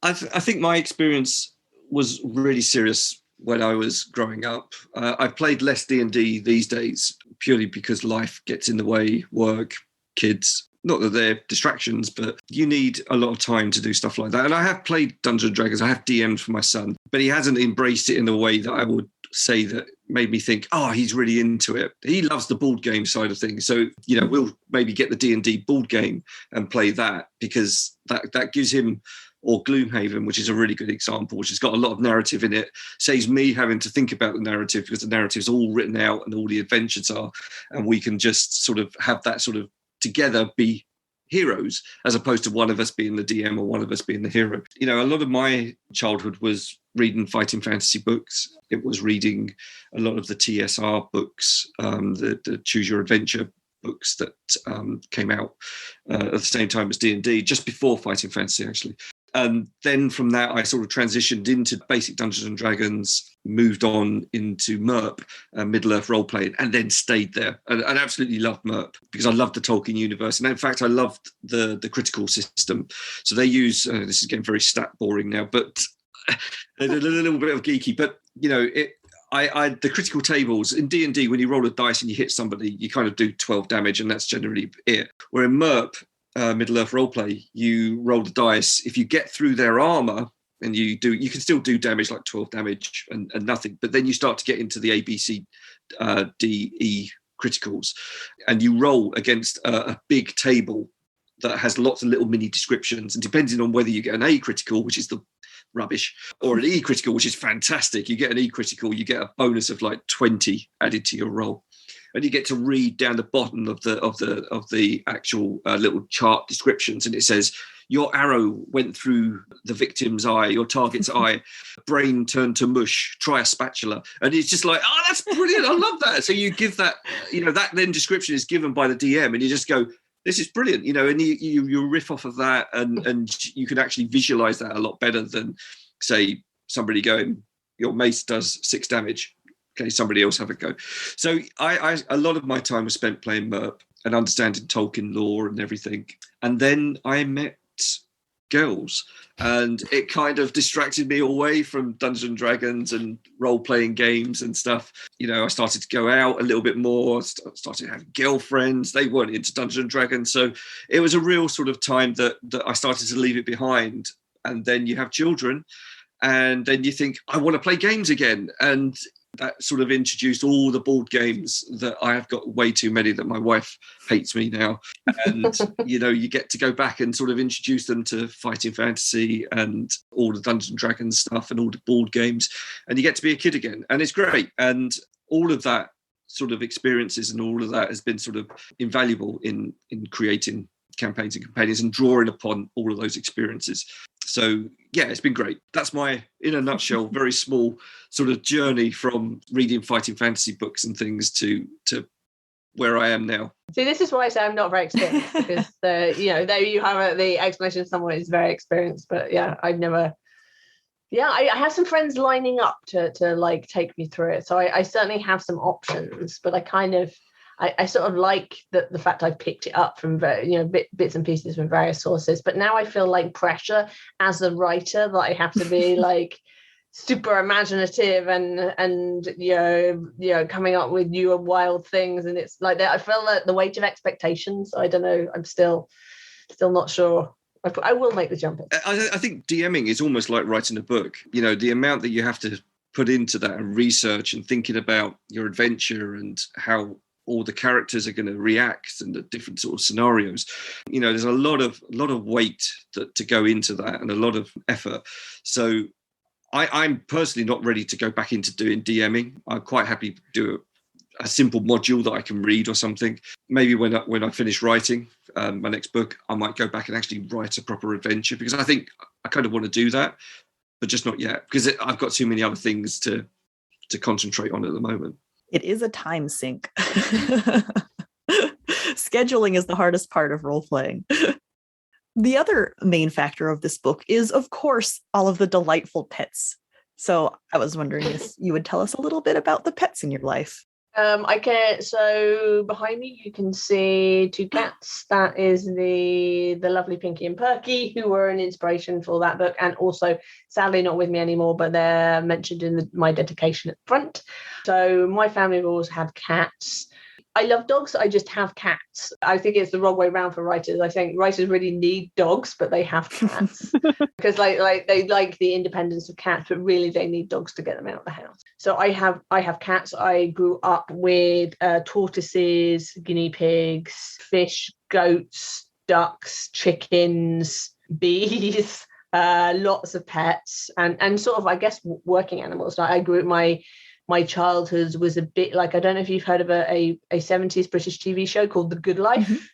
I think my experience was really serious when I was growing up. I've played less D&D these days purely because life gets in the way, work, kids. Not that they're distractions, but you need a lot of time to do stuff like that. And I have played Dungeons & Dragons. I have DM'd for my son, but he hasn't embraced it in a way that I would say that made me think, oh, he's really into it. He loves the board game side of things. So, we'll maybe get the D&D board game and play that, because that gives him, or Gloomhaven, which is a really good example, which has got a lot of narrative in it, saves me having to think about the narrative, because the narrative's all written out and all the adventures are, and we can just sort of have that sort of together be heroes, as opposed to one of us being the DM or one of us being the hero. A lot of my childhood was reading fighting fantasy books. It was reading a lot of the TSR books, the Choose Your Adventure books that came out at the same time as D&D, just before fighting fantasy, actually. And then from that, I sort of transitioned into basic Dungeons and Dragons, moved on into MERP, Middle-earth role-playing, and then stayed there. And I absolutely loved MERP because I loved the Tolkien universe. And in fact, I loved the critical system. So they use, this is getting very stat boring now, but a little bit of geeky. But, the critical tables in D&D, when you roll a dice and you hit somebody, you kind of do 12 damage, and that's generally it. Where in MERP, Middle-earth roleplay, you roll the dice. If you get through their armor, and you can still do damage, like 12 damage and nothing. But then you start to get into the A, B, C, D, E criticals, and you roll against a big table that has lots of little mini descriptions. And depending on whether you get an A critical, which is the rubbish, or an E critical, which is fantastic, you get an E critical, you get a bonus of like 20 added to your roll. And you get to read down the bottom of the actual little chart descriptions, and it says your arrow went through the victim's eye, your target's eye, brain turned to mush, try a spatula. And it's just like, oh, that's brilliant, I love that. So you give that, that then description is given by the DM, and you just go, this is brilliant, and you riff off of that, and you can actually visualize that a lot better than, say, somebody going, your mace does 6 damage. Okay, somebody else have a go. So I a lot of my time was spent playing MERP, and understanding Tolkien lore and everything. And then I met girls, and it kind of distracted me away from Dungeons and Dragons and role-playing games and stuff. I started to go out a little bit more, started having girlfriends. They weren't into Dungeons and Dragons. So it was a real sort of time that I started to leave it behind. And then you have children, and then you think, I want to play games again. And that sort of introduced all the board games that I have got way too many that my wife hates me now. And, you get to go back and sort of introduce them to Fighting Fantasy and all the Dungeons and Dragons stuff and all the board games. And you get to be a kid again. And it's great. And all of that sort of experiences and all of that has been sort of invaluable in creating campaigns and companions and drawing upon all of those experiences. So yeah, it's been great. That's my, in a nutshell, very small sort of journey from reading Fighting Fantasy books and things to where I am now. See, this is why I say I'm not very experienced, because there you have the explanation of someone who's very experienced. But yeah, I've never. Yeah, I have some friends lining up to like take me through it. So I certainly have some options, but I sort of like the fact I picked it up from bits and pieces from various sources. But now I feel like pressure as a writer that I have to be like super imaginative and coming up with new and wild things. And it's like that. I feel like the weight of expectations. I don't know. I'm still not sure. I will make the jump. I think DMing is almost like writing a book. The amount that you have to put into that and research and thinking about your adventure and how all the characters are going to react and the different sort of scenarios. There's a lot of weight to go into that and a lot of effort. So I'm personally not ready to go back into doing DMing. I'm quite happy to do a simple module that I can read or something. Maybe when I finish writing my next book, I might go back and actually write a proper adventure, because I think I kind of want to do that, but just not yet, because I've got too many other things to concentrate on at the moment. It is a time sink. Scheduling is the hardest part of role-playing. The other main factor of this book is, of course, all of the delightful pets. So I was wondering if you would tell us a little bit about the pets in your life. So behind me you can see two cats. That is the lovely Pinky and Perky, who were an inspiration for that book, and also sadly not with me anymore, but they're mentioned in my dedication at the front. So my family have always had cats. I love dogs. I just have cats. I think it's the wrong way around for writers. I think writers really need dogs, but they have cats because like they like the independence of cats, but really they need dogs to get them out of the house. So I have cats. I grew up with tortoises, guinea pigs, fish, goats, ducks, chickens, bees, lots of pets, and sort of, I guess, working animals. I grew up my childhood was a bit like, I don't know if you've heard of a 70s British TV show called The Good Life,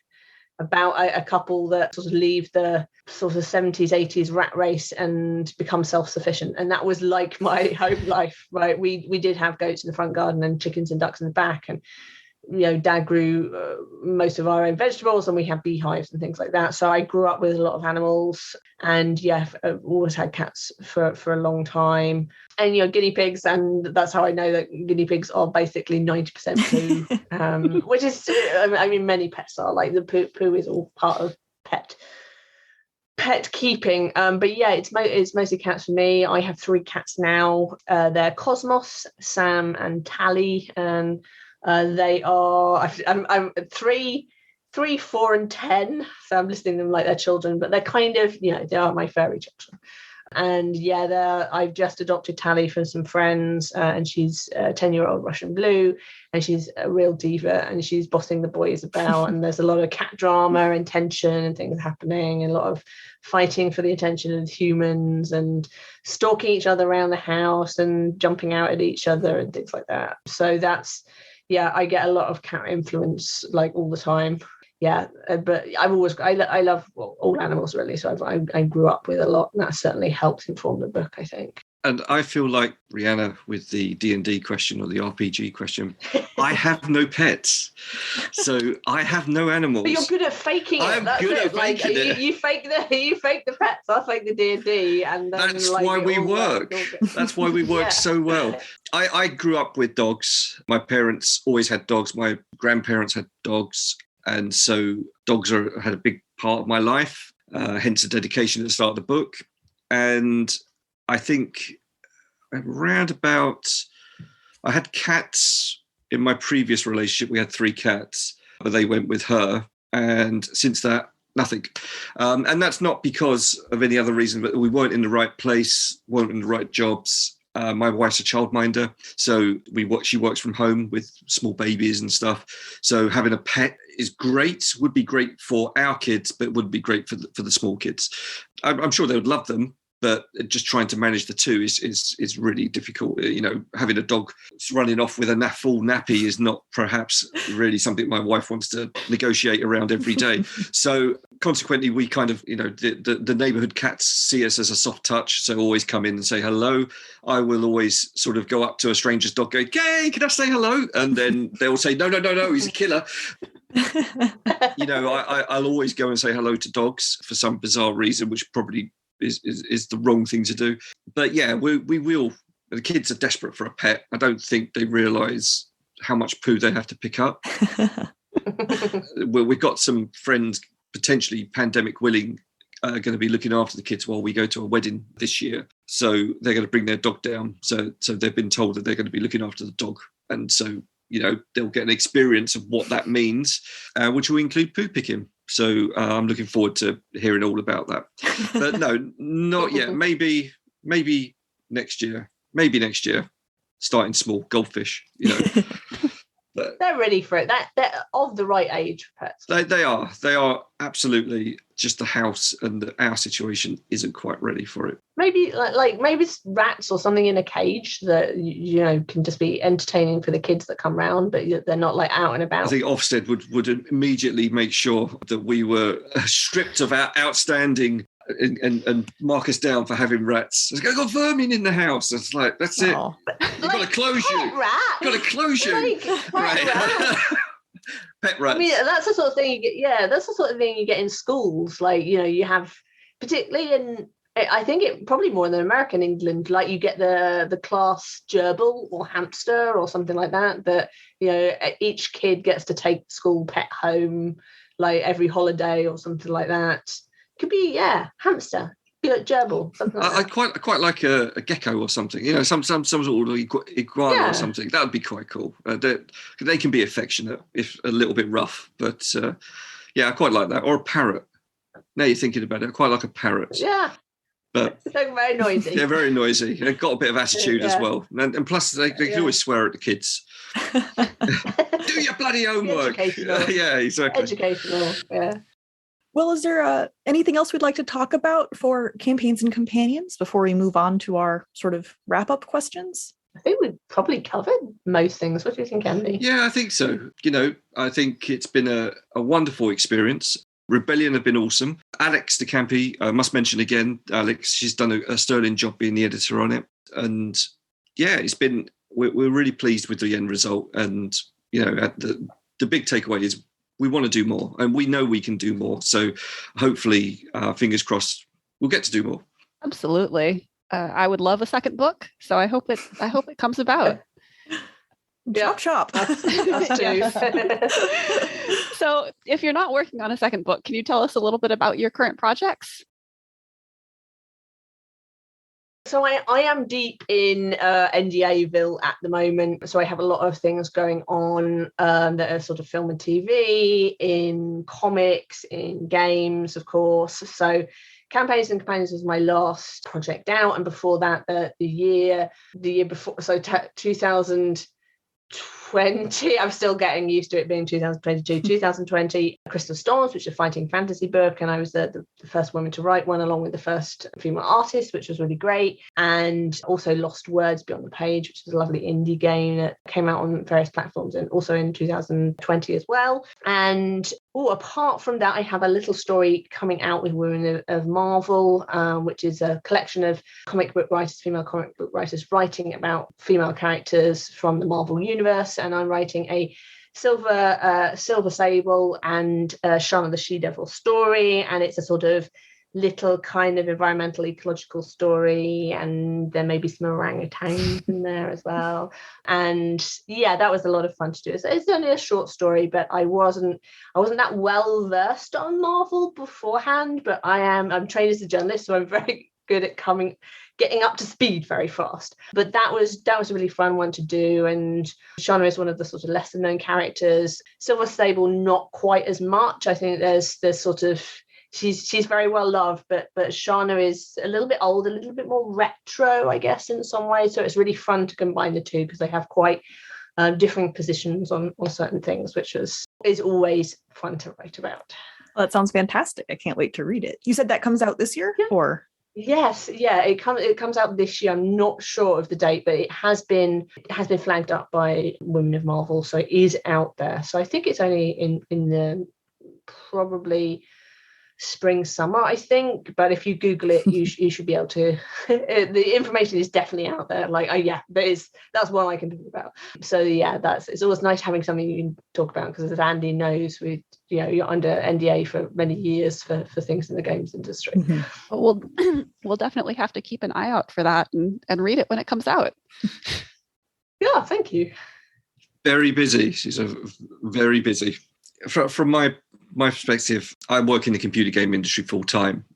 about a couple that sort of leave the sort of 70s, 80s rat race and become self-sufficient. And that was like my home life, right? We did have goats in the front garden and chickens and ducks in the back. And Dad grew most of our own vegetables, and we had beehives and things like that. So I grew up with a lot of animals, and I've always had cats for a long time. And guinea pigs, and that's how I know that guinea pigs are basically 90% poo, which is, I mean, many pets are like, the poo is all part of pet keeping. But yeah, it's mostly cats for me. I have 3 cats now. They're Cosmos, Sam, and Tally, and they are I'm 3, 4, and 10. So I'm listing them like they're children, but they're kind of, they are my furry children. And I've just adopted Tally from some friends, and she's a 10-year-old Russian blue, and she's a real diva, and she's bossing the boys about. And there's a lot of cat drama and tension and things happening, and a lot of fighting for the attention of humans, and stalking each other around the house and jumping out at each other and things like that. So that's, I get a lot of cat influence like all the time. But I love all animals really. So I grew up with a lot, and that certainly helped inform the book, I think. And I feel like Rhianna with the D&D question or the RPG question, I have no pets, so I have no animals. But you're good at faking it. I'm good at faking it. You fake the pets. I fake the D&D, and then, that's why we work. That's why we work so well. I grew up with dogs. My parents always had dogs. My grandparents had dogs. And so dogs had a big part of my life, hence the dedication at the start of the book. And I think around about, I had cats in my previous relationship. We had 3 cats, but they went with her. And since that, nothing. And that's not because of any other reason, but we weren't in the right place, weren't in the right jobs. My wife's a childminder, so she works from home with small babies and stuff. So having a pet is great, would be great for our kids, but it wouldn't be great for the small kids. I'm sure they would love them, but just trying to manage the two is really difficult. You know, having a dog running off with a full nappy is not perhaps really something my wife wants to negotiate around every day. So consequently, we kind of, you know, the neighborhood cats see us as a soft touch, so always come in and say hello. I will always sort of go up to a stranger's dog going, "Hey, can I say hello?" And then they'll say, no, he's a killer. You know, I'll always go and say hello to dogs for some bizarre reason, which probably is the wrong thing to do. But yeah, we will. The kids are desperate for a pet. I don't think they realise how much poo they have to pick up. We've got some friends, potentially pandemic willing, going to be looking after the kids while we go to a wedding this year. So they're going to bring their dog down. So they've been told that they're going to be looking after the dog. And so, you know, they'll get an experience of what that means, which will include poo picking. So I'm looking forward to hearing all about that. But no, not yet. Maybe next year. Maybe next year. Starting small, goldfish, you know. But they're ready for it. They're of the right age for pets. They are absolutely. Just the house and our situation isn't quite ready for it. Maybe maybe it's rats or something in a cage that you know can just be entertaining for the kids that come round, but they're not like out and about. I think Ofsted would immediately make sure that we were stripped of our outstanding and mark us down for having rats. There's got vermin in the house. It's like, that's it. You've got to close you. Got to close you. Right. Pet rats. I mean, that's the sort of thing you get. Yeah, that's the sort of thing you get in schools. Like, you know, you have, particularly in, I think it probably more in American England, like you get the class gerbil or hamster or something like that. That, you know, each kid gets to take the school pet home, like every holiday or something like that. Could be, yeah, hamster. Like gerbil, something like that. I quite like a gecko or something. You know, some sort of iguana or something. That would be quite cool. They can be affectionate, if a little bit rough, but yeah, I quite like that. Or a parrot. Now you're thinking about it, I quite like a parrot. Yeah, but they're very noisy. They're very noisy. They've got a bit of attitude as well, and plus they can always swear at the kids. Do your bloody homework. Yeah, exactly. Educational. Yeah. Well, is there anything else we'd like to talk about for campaigns and companions before we move on to our sort of wrap-up questions? I think we've probably covered most things. What do you think, Andi? Yeah, I think so. You know, I think it's been a wonderful experience. Rebellion have been awesome. Alex de Campi, I must mention again, Alex, she's done a sterling job being the editor on it. And yeah, we're really pleased with the end result. And, you know, the big takeaway is we want to do more, and we know we can do more. So hopefully, fingers crossed, we'll get to do more. Absolutely. I would love a second book, so I hope it comes about. Chop. Us too. So if you're not working on a second book, can you tell us a little bit about your current projects? So I am deep in NDAville at the moment. So I have a lot of things going on that are sort of film and TV, in comics, in games, of course. So Campaigns and Companions was my last project out. And before that, the year before, so 2020, I'm still getting used to it being 2022, 2020, Crystal Storms, which is a fighting fantasy book. And I was the first woman to write one, along with the first female artist, which was really great. And also Lost Words Beyond the Page, which is a lovely indie game that came out on various platforms and also in 2020 as well. And apart from that, I have a little story coming out with Women of Marvel, which is a collection of female comic book writers writing about female characters from the Marvel universe. And I'm writing a Silver Sable and Shana the She-Devil story. And it's a sort of little kind of environmental ecological story, and there may be some orangutans in there as well. And yeah, that was a lot of fun to do. It's only a short story, but I wasn't that well versed on Marvel beforehand, but I'm trained as a journalist, so I'm very good at getting up to speed very fast. But that was a really fun one to do. And Shauna is one of the sort of lesser known characters. Silver Sable, not quite as much. I think there's sort of, she's very well loved, but Shauna is a little bit old, a little bit more retro, I guess, in some ways. So it's really fun to combine the two, because they have quite differing positions on certain things, which is always fun to write about. Well, that sounds fantastic. I can't wait to read it. You said that comes out this year? Yeah. Or Yes, yeah, it comes out this year. I'm not sure of the date, but it has been flagged up by Women of Marvel, so it is out there. So I think it's only in the probably spring, summer, I think. But if you Google it, you should be able to. The information is definitely out there. That's one I can talk about. So yeah, it's always nice having something you can talk about, because as Andi knows, you're under NDA for many years for things in the games industry. Mm-hmm. We'll definitely have to keep an eye out for that and read it when it comes out. Yeah, thank you. Very busy. She's very busy. From my perspective, I work in the computer game industry full time.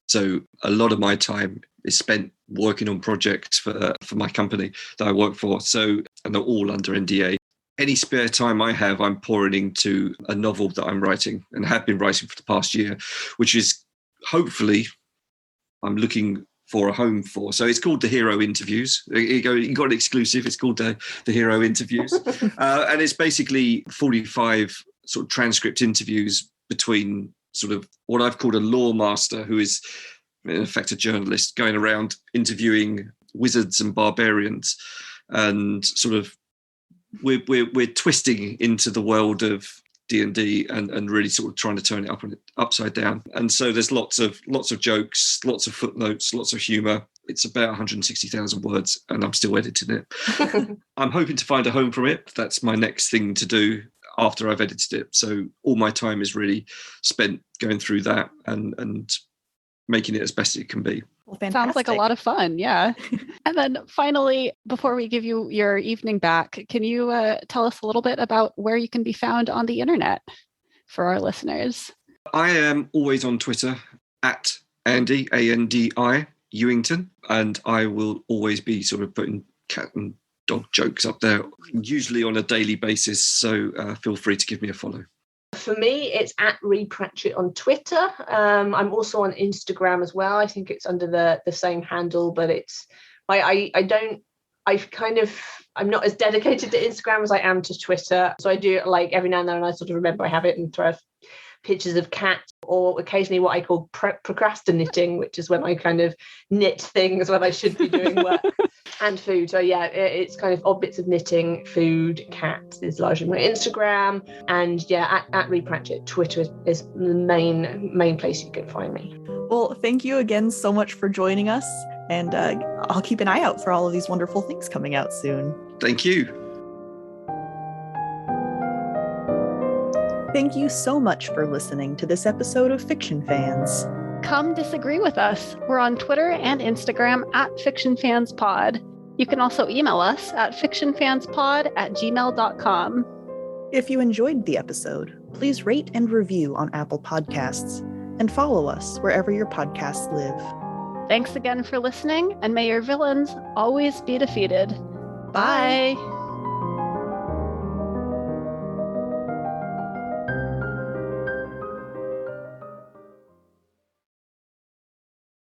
So a lot of my time is spent working on projects for my company that I work for. So, and they're all under NDA. Any spare time I have, I'm pouring into a novel that I'm writing and have been writing for the past year, which is hopefully I'm looking for a home for. So it's called The Hero Interviews. You got an exclusive. It's called The Hero Interviews. And it's basically 45 sort of transcript interviews between sort of what I've called a lore master, who is in effect a journalist, going around interviewing wizards and barbarians, and sort of we're twisting into the world of D&D and really sort of trying to turn it upside down. And so there's lots of jokes, lots of footnotes, lots of humor. It's about 160,000 words, and I'm still editing it. I'm hoping to find a home from it. That's my next thing to do after I've edited it. So all my time is really spent going through that and making it as best it can be. Well, sounds like a lot of fun. Yeah. And then finally, before we give you your evening back, can you tell us a little bit about where you can be found on the internet for our listeners? I am always on Twitter at Andi, Andi Ewington, and I will always be sort of putting cat and dog jokes up there, usually on a daily basis. So feel free to give me a follow. For me, it's at Rhianna Pratchett on Twitter. I'm also on Instagram as well. I think it's under the same handle, but it's I'm not as dedicated to Instagram as I am to Twitter. So I do, like, every now and then I sort of remember I have it and throw pictures of cats, or occasionally what I call procrastinating, which is when I kind of knit things when I should be doing work. And food. So yeah, it's kind of odd bits of knitting, food, cats is largely my Instagram. And yeah, at Rhianna Pratchett, Twitter is the main place you can find me. Well, thank you again so much for joining us. And I'll keep an eye out for all of these wonderful things coming out soon. Thank you. Thank you so much for listening to this episode of Fiction Fans. Come disagree with us. We're on Twitter and Instagram at FictionFansPod. You can also email us at fictionfanspod@gmail.com. If you enjoyed the episode, please rate and review on Apple Podcasts and follow us wherever your podcasts live. Thanks again for listening, and may your villains always be defeated. Bye.